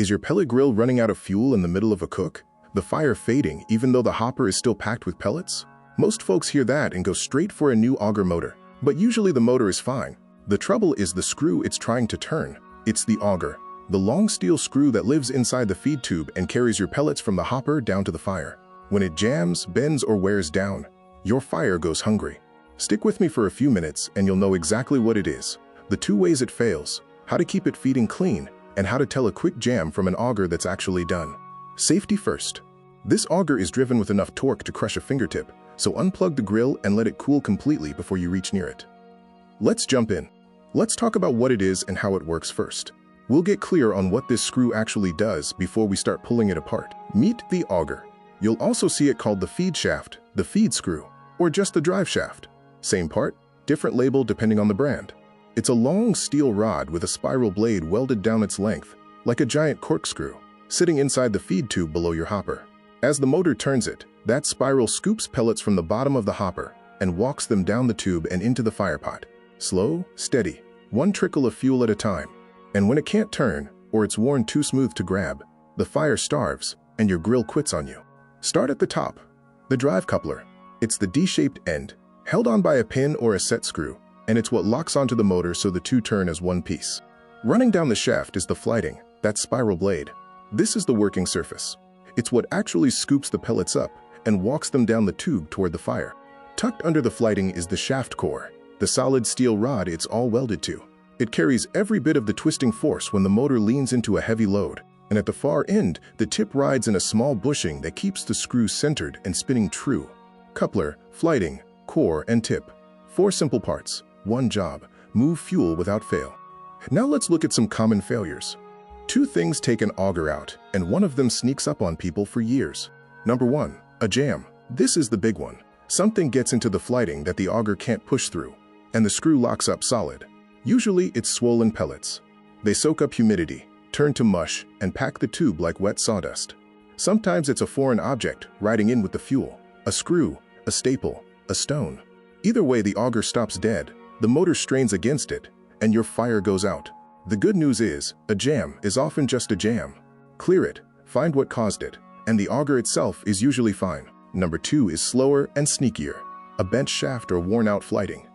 Is your pellet grill running out of fuel in the middle of a cook? The fire fading even though the hopper is still packed with pellets? Most folks hear that and go straight for a new Auger motor. But usually the motor is fine. The trouble is the screw it's trying to turn. It's the auger, the long steel screw that lives inside the feed tube and carries your pellets from the hopper down to the fire. When it jams, bends, or wears down, your fire goes hungry. Stick with me for a few minutes and you'll know exactly what it is, the 2 ways it fails, how to keep it feeding clean, and how to tell a quick jam from an auger that's actually done. Safety first. This auger is driven with enough torque to crush a fingertip, so unplug the grill and let it cool completely before you reach near it. Let's jump in. Let's talk about what it is and how it works first. We'll get clear on what this screw actually does before we start pulling it apart. Meet the auger. You'll also see it called the feed shaft, the feed screw, or just the drive shaft. Same part, different label depending on the brand. It's a long steel rod with a spiral blade welded down its length, like a giant corkscrew, sitting inside the feed tube below your hopper. As the motor turns it, that spiral scoops pellets from the bottom of the hopper and walks them down the tube and into the fire pot. Slow, steady, one trickle of fuel at a time. And when it can't turn, or it's worn too smooth to grab, the fire starves and your grill quits on you. Start at the top, the drive coupler. It's the D-shaped end, held on by a pin or a set screw, and it's what locks onto the motor so the two turn as one piece. Running down the shaft is the flighting, that spiral blade. This is the working surface. It's what actually scoops the pellets up and walks them down the tube toward the fire. Tucked under the flighting is the shaft core, the solid steel rod it's all welded to. It carries every bit of the twisting force when the motor leans into a heavy load, and at the far end, the tip rides in a small bushing that keeps the screw centered and spinning true. Coupler, flighting, core, and tip. 4 simple parts, one job: move fuel without fail. Now let's look at some common failures. 2 things take an auger out, and one of them sneaks up on people for years. Number 1, a jam. This is the big one. Something gets into the flighting that the auger can't push through, and the screw locks up solid. Usually it's swollen pellets. They soak up humidity, turn to mush, and pack the tube like wet sawdust. Sometimes it's a foreign object riding in with the fuel, a screw, a staple, a stone. Either way, the auger stops dead, the motor strains against it, and your fire goes out. The good news is, a jam is often just a jam. Clear it, find what caused it, and the auger itself is usually fine. Number 2 is slower and sneakier, a bent shaft or worn-out flighting.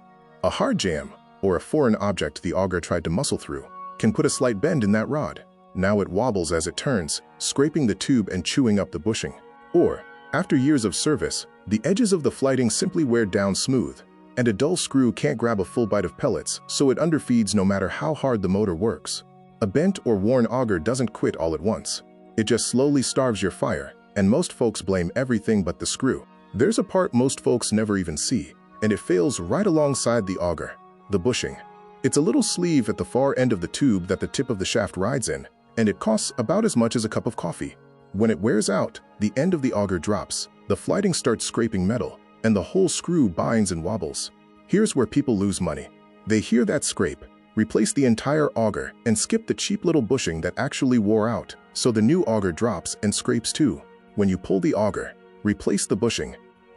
A hard jam, or a foreign object the auger tried to muscle through, can put a slight bend in that rod. Now it wobbles as it turns, scraping the tube and chewing up the bushing. Or, after years of service, the edges of the flighting simply wear down smooth, and a dull screw can't grab a full bite of pellets, so it underfeeds no matter how hard the motor works. A bent or worn auger doesn't quit all at once. It just slowly starves your fire, and most folks blame everything but the screw. There's a part most folks never even see, and it fails right alongside the auger: the bushing. It's a little sleeve at the far end of the tube that the tip of the shaft rides in, and it costs about as much as a cup of coffee. When it wears out, the end of the auger drops, the flighting starts scraping metal, and the whole screw binds and wobbles. Here's where people lose money. They hear that scrape, replace the entire auger, and skip the cheap little bushing that actually wore out, so the new auger drops and scrapes too. When you pull the auger, replace the bushing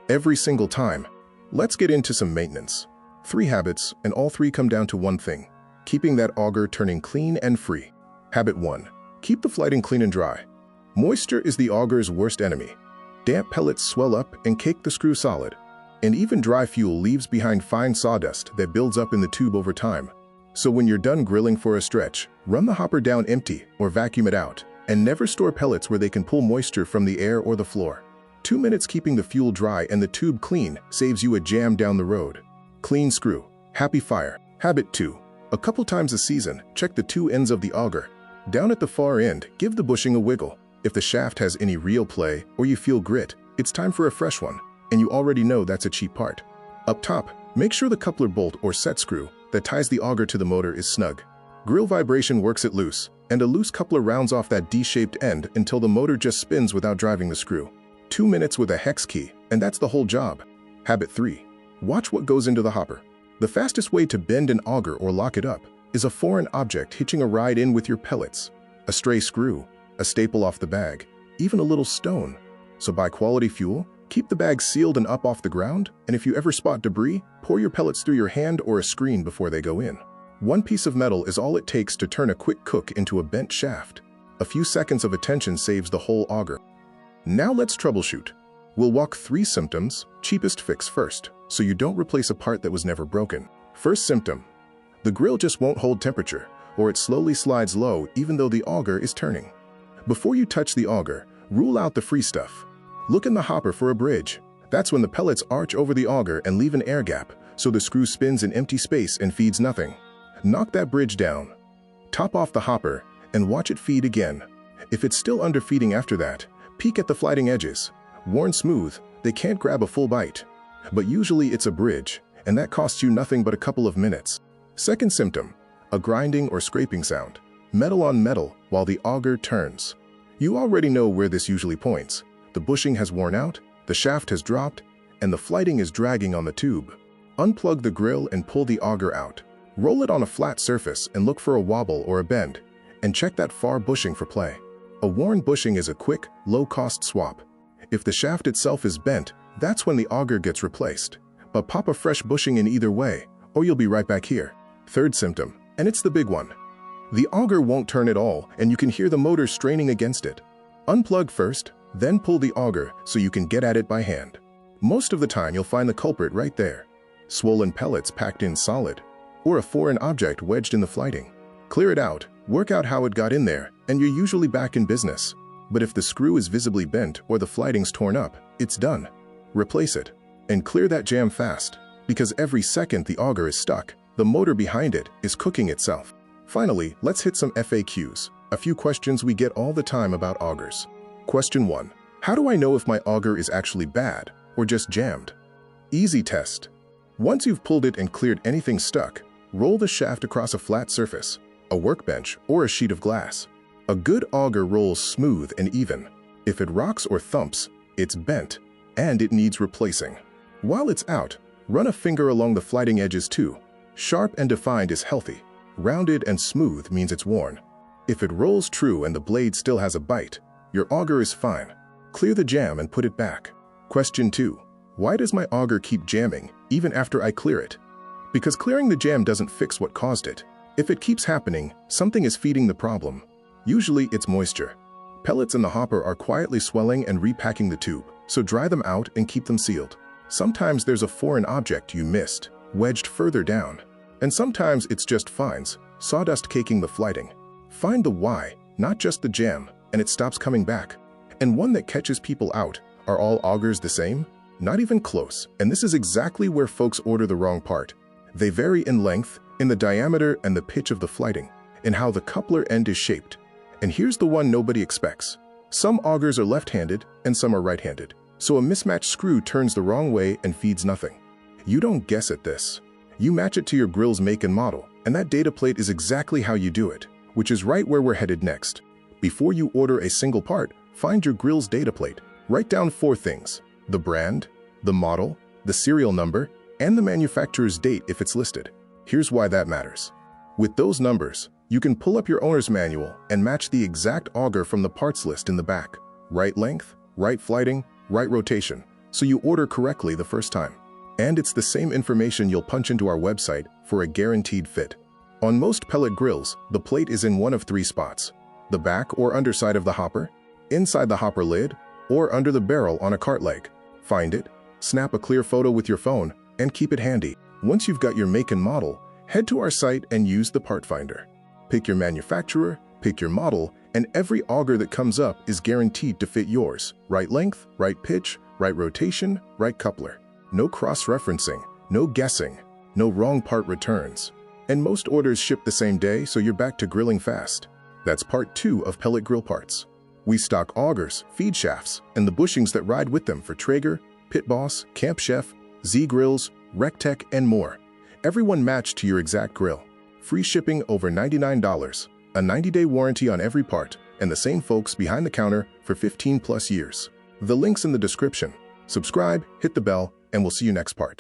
every single time. Let's get into some maintenance. 3 habits, and all 3 come down to one thing: keeping that auger turning clean and free. Habit 1. Keep the flighting clean and dry. Moisture is the auger's worst enemy. Damp pellets swell up and cake the screw solid, and even dry fuel leaves behind fine sawdust that builds up in the tube over time. So when you're done grilling for a stretch, run the hopper down empty or vacuum it out, and never store pellets where they can pull moisture from the air or the floor. 2 minutes keeping the fuel dry and the tube clean saves you a jam down the road. Clean screw, happy fire. Habit 2. A couple times a season, check the 2 ends of the auger. Down at the far end, give the bushing a wiggle. If the shaft has any real play or you feel grit, it's time for a fresh one, and you already know that's a cheap part. Up top, make sure the coupler bolt or set screw that ties the auger to the motor is snug. Grill vibration works it loose, and a loose coupler rounds off that D-shaped end until the motor just spins without driving the screw. 2 minutes with a hex key, and that's the whole job. Habit 3. Watch what goes into the hopper. The fastest way to bend an auger or lock it up is a foreign object hitching a ride in with your pellets. A stray screw, a staple off the bag, even a little stone. So buy quality fuel, keep the bag sealed and up off the ground, and if you ever spot debris, pour your pellets through your hand or a screen before they go in. 1 piece of metal is all it takes to turn a quick cook into a bent shaft. A few seconds of attention saves the whole auger. Now let's troubleshoot. We'll walk 3 symptoms, cheapest fix first, so you don't replace a part that was never broken. First symptom: the grill just won't hold temperature, or it slowly slides low even though the auger is turning. Before you touch the auger, rule out the free stuff. Look in the hopper for a bridge. That's when the pellets arch over the auger and leave an air gap, so the screw spins in empty space and feeds nothing. Knock that bridge down. Top off the hopper and watch it feed again. If it's still underfeeding after that, peek at the flighting edges. Worn smooth, they can't grab a full bite. But usually it's a bridge, and that costs you nothing but a couple of minutes. Second symptom: a grinding or scraping sound. Metal on metal while the auger turns. You already know where this usually points. The bushing has worn out, the shaft has dropped, and the flighting is dragging on the tube. Unplug the grill and pull the auger out. Roll it on a flat surface and look for a wobble or a bend, and check that far bushing for play. A worn bushing is a quick, low-cost swap. If the shaft itself is bent, that's when the auger gets replaced. But pop a fresh bushing in either way, or you'll be right back here. Third symptom, and it's the big one. The auger won't turn at all, and you can hear the motor straining against it. Unplug first, then pull the auger so you can get at it by hand. Most of the time you'll find the culprit right there. Swollen pellets packed in solid, or a foreign object wedged in the flighting. Clear it out, work out how it got in there, and you're usually back in business. But if the screw is visibly bent or the flighting's torn up, it's done. Replace it, and clear that jam fast, because every second the auger is stuck, the motor behind it is cooking itself. Finally, let's hit some FAQs, a few questions we get all the time about augers. Question 1. How do I know if my auger is actually bad or just jammed? Easy test. Once you've pulled it and cleared anything stuck, roll the shaft across a flat surface, a workbench, or a sheet of glass. A good auger rolls smooth and even. If it rocks or thumps, it's bent, and it needs replacing. While it's out, run a finger along the flighting edges too. Sharp and defined is healthy. Rounded and smooth means it's worn. If it rolls true and the blade still has a bite, your auger is fine. Clear the jam and put it back. Question 2. Why does my auger keep jamming even after I clear it? Because clearing the jam doesn't fix what caused it. If it keeps happening, something is feeding the problem. Usually it's moisture. Pellets in the hopper are quietly swelling and repacking the tube, so dry them out and keep them sealed. Sometimes there's a foreign object you missed, wedged further down. And sometimes it's just fines, sawdust caking the flighting. Find the why, not just the jam, and it stops coming back. And one that catches people out: are all augers the same? Not even close, and this is exactly where folks order the wrong part. They vary in length, in the diameter and the pitch of the flighting, in how the coupler end is shaped. And here's the one nobody expects. Some augers are left-handed and some are right-handed, so a mismatched screw turns the wrong way and feeds nothing. You don't guess at this. You match it to your grill's make and model, and that data plate is exactly how you do it, which is right where we're headed next. Before you order a single part, find your grill's data plate. Write down 4 things: the brand, the model, the serial number, and the manufacturer's date if it's listed. Here's why that matters. With those numbers, you can pull up your owner's manual and match the exact auger from the parts list in the back. Right length, right flighting, right rotation, so you order correctly the first time. And it's the same information you'll punch into our website for a guaranteed fit. On most pellet grills, the plate is in one of 3 spots: the back or underside of the hopper, inside the hopper lid, or under the barrel on a cart leg. Find it, snap a clear photo with your phone, and keep it handy. Once you've got your make and model, head to our site and use the part finder. Pick your manufacturer, pick your model, and every auger that comes up is guaranteed to fit yours. Right length, right pitch, right rotation, right coupler. No cross-referencing, no guessing, no wrong part returns. And most orders ship the same day, so you're back to grilling fast. That's part 2 of Pellet Grill Parts. We stock augers, feed shafts, and the bushings that ride with them for Traeger, Pit Boss, Camp Chef, Z Grills, Rectech, and more. Everyone matched to your exact grill. Free shipping over $99, a 90-day warranty on every part, and the same folks behind the counter for 15+ years. The link's in the description. Subscribe, hit the bell, and we'll see you next part.